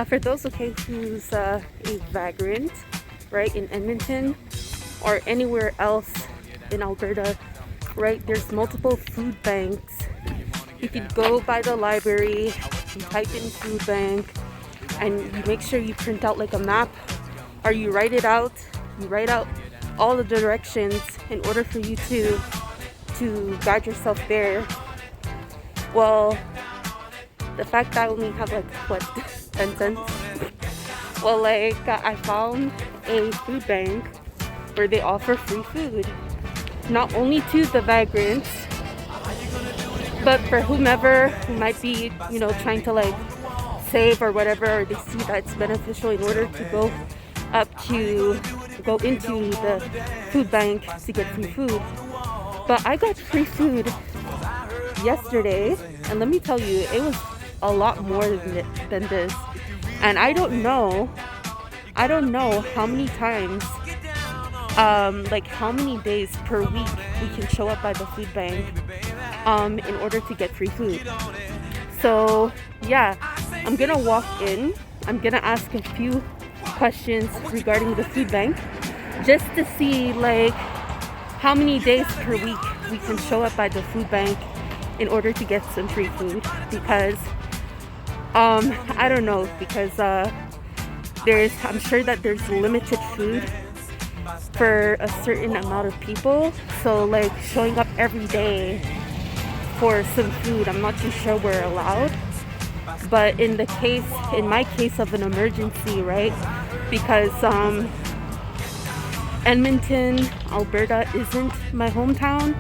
for those who's a vagrant, right, in Edmonton or anywhere else in Alberta, right, there's multiple food banks. You could go by the library, you type in food bank, and you make sure you print out like a map, or you write it out. You write out all the directions in order for you to guide yourself there. Well, the fact that I only have like what 10 cents. Well, like I found a food bank where they offer free food, not only to the vagrants, but for whomever who might be, trying to like save or whatever, or they see that it's beneficial in order to go into the food bank to get free food. But I got free food yesterday, and let me tell you, it was a lot more than this. And I don't know how many times, like how many days per week we can show up by the food bank in order to get free food. So yeah, I'm gonna walk in. I'm gonna ask a few questions regarding the food bank, just to see like how many days per week we can show up by the food bank in order to get some free food. Because I don't know, because I'm sure that there's limited food for a certain amount of people. So like showing up every day for some food, I'm not too sure we're allowed. But in my case of an emergency, right? Because Edmonton, Alberta isn't my hometown,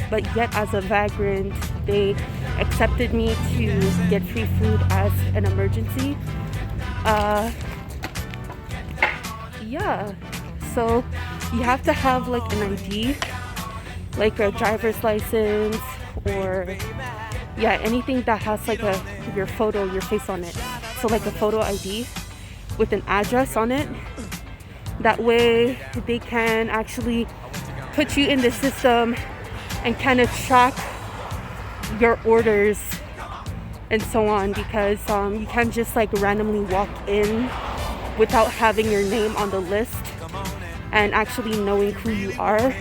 but yet as a vagrant, they accepted me to get free food as an emergency. Yeah, so you have to have like an ID, like a driver's license, or anything that has like your photo, your face on it. So like a photo ID with an address on it. That way they can actually put you in the system and kind of track your orders and so on, because you can't just like randomly walk in without having your name on the list and actually knowing who you are.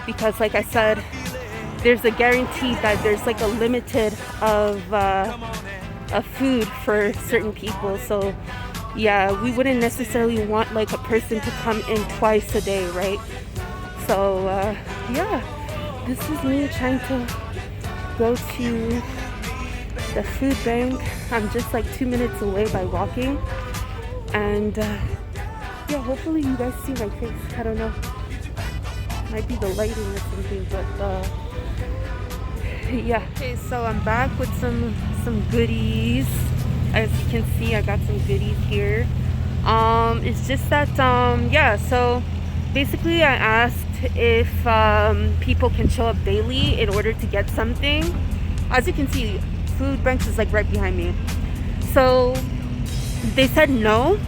Because like I said, there's a guarantee that there's like a limited of food for certain people. So yeah, we wouldn't necessarily want like a person to come in twice a day, right? So yeah, this is me trying to go to the food bank. I'm just like 2 minutes away by walking, and yeah, hopefully you guys see my face. I don't know, might be the lighting or something, but yeah. Okay, so I'm back with some goodies. As you can see, I got some goodies here. It's just that yeah, so basically I asked if people can show up daily in order to get something. As you can see, food banks is like right behind me. So they said no.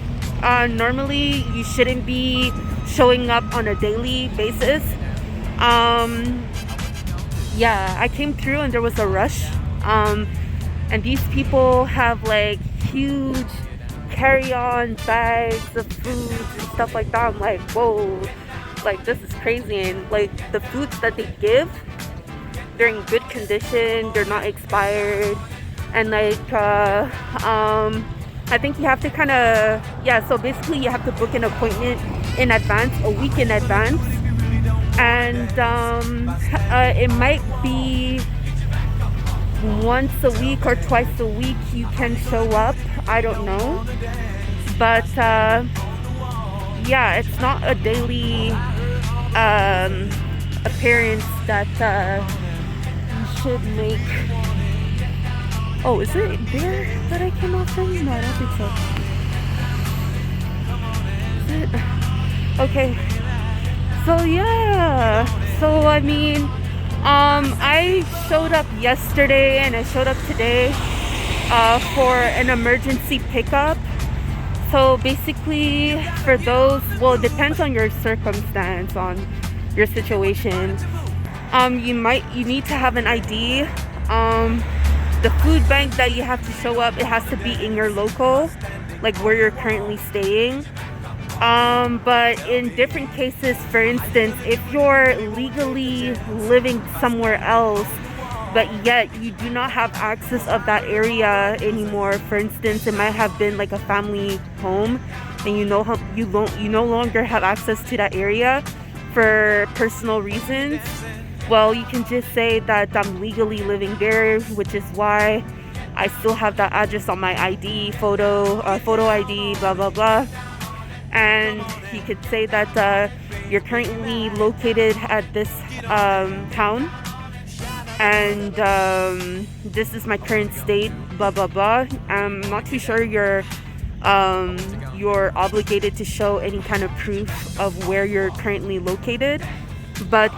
Normally you shouldn't be showing up on a daily basis. Yeah, I came through and there was a rush. And these people have like huge carry-on bags of foods and stuff like that. I'm like, whoa, like this is crazy. And like the foods that they give, they're in good condition, they're not expired. And like I think you have to kind of, so basically you have to book an appointment in advance, a week in advance. And it might be once a week or twice a week you can show up. I don't know, but yeah, it's not a daily appearance that you should make. Oh, is it there that I came off from? No, I don't think so. Is it? Okay, so yeah, so I mean, I showed up yesterday and I showed up today for an emergency pickup. So basically, for those, well, it depends on your circumstance, on your situation. You need to have an ID. the food bank that you have to show up, it has to be in your local, like where you're currently staying. But in different cases, for instance, if you're legally living somewhere else, but yet you do not have access of that area anymore. For instance, it might have been like a family home, and you no longer have access to that area for personal reasons. Well, you can just say that I'm legally living there, which is why I still have that address on my ID, photo ID, blah blah blah. And you could say that you're currently located at this town, and this is my current state, blah blah blah. I'm not too sure you're obligated to show any kind of proof of where you're currently located, but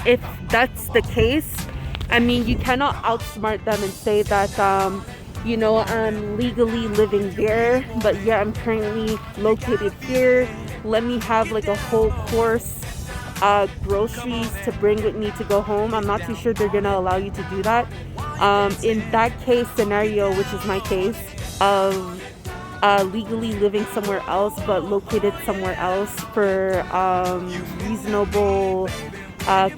if that's the case, I mean, you cannot outsmart them and say that I'm legally living there, but yeah, I'm currently located here. Let me have like a whole course groceries to bring with me to go home. I'm not too sure they're gonna allow you to do that. In that case scenario, which is my case of legally living somewhere else but located somewhere else for reasonable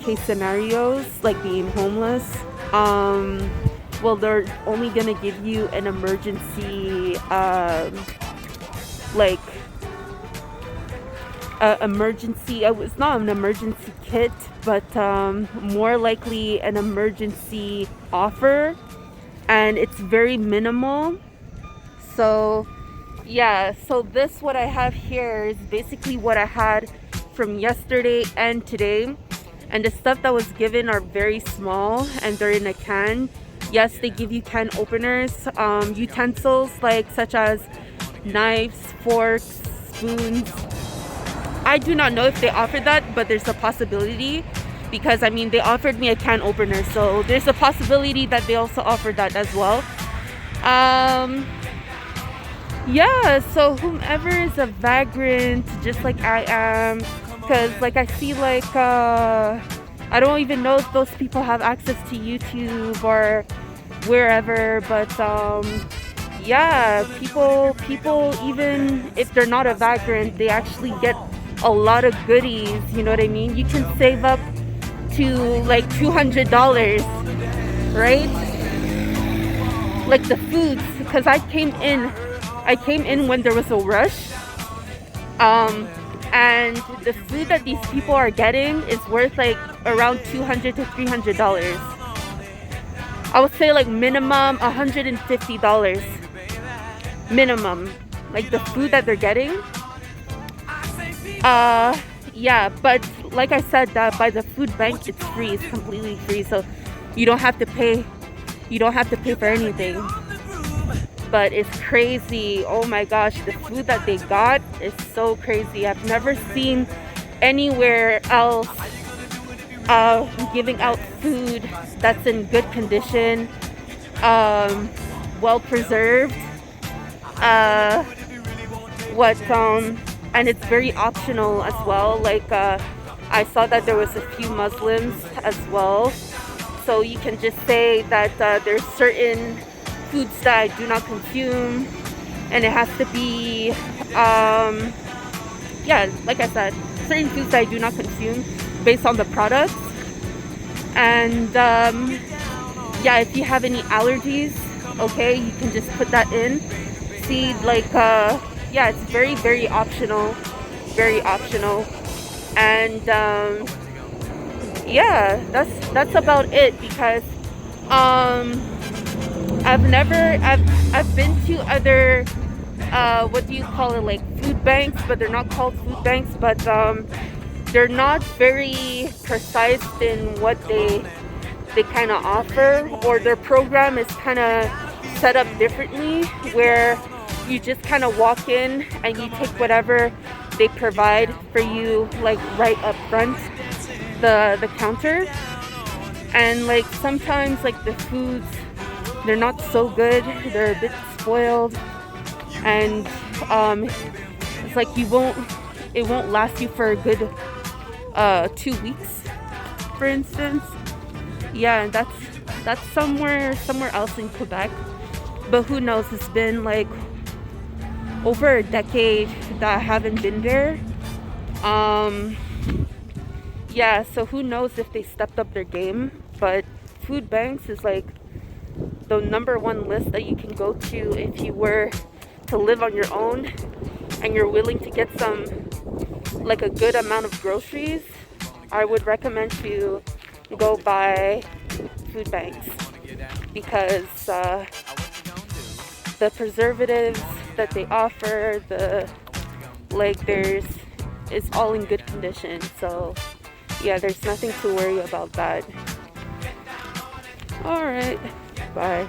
case scenarios, like being homeless, well, they're only gonna give you an emergency it's not an emergency kit, but more likely an emergency offer, and it's very minimal. So yeah, so this what I have here is basically what I had from yesterday and today, and the stuff that was given are very small and they're in a can. Yes, they give you can openers, utensils like such as knives, forks, spoons. I do not know if they offer that, but there's a possibility, because I mean they offered me a can opener, so there's a possibility that they also offered that as well. Yeah, so whomever is a vagrant, just like I am, because like I see like I don't even know if those people have access to YouTube or wherever, but yeah, people even if they're not a vagrant, they actually get a lot of goodies, you know what I mean? You can save up to like $200, right? Like the foods, because I came in when there was a rush, and the food that these people are getting is worth like around $200 to $300. I would say like minimum $150 minimum, like the food that they're getting. Yeah, but like I said, that by the food bank, it's free. It's completely free, so you don't have to pay. You don't have to pay for anything. But it's crazy. Oh my gosh, the food that they got is so crazy. I've never seen anywhere else giving out food that's in good condition, well preserved. And it's very optional as well. Like I saw that there was a few Muslims as well, so you can just say that there's certain foods that I do not consume, and it has to be yeah, like I said, certain foods that I do not consume based on the products. And yeah, if you have any allergies, okay, you can just put that in. See, like yeah, it's very, very optional, very optional. And yeah, that's about it, because I've been to other what do you call it, like food banks, but they're not called food banks, but they're not very precise in what they kind of offer, or their program is kind of set up differently, where you just kind of walk in and you take whatever they provide for you, like right up front the counter. And like sometimes like the foods, they're not so good, they're a bit spoiled, and it's like it won't last you for a good 2 weeks, for instance. Yeah, and That's somewhere else in Quebec. But who knows? It's been like over a decade that I haven't been there. Yeah, so who knows if they stepped up their game. But food banks is like the number one list that you can go to if you were to live on your own and you're willing to get some, like a good amount of groceries. I would recommend to go buy food banks because the preservatives that they offer, it's all in good condition. So yeah, there's nothing to worry about that. All right, bye.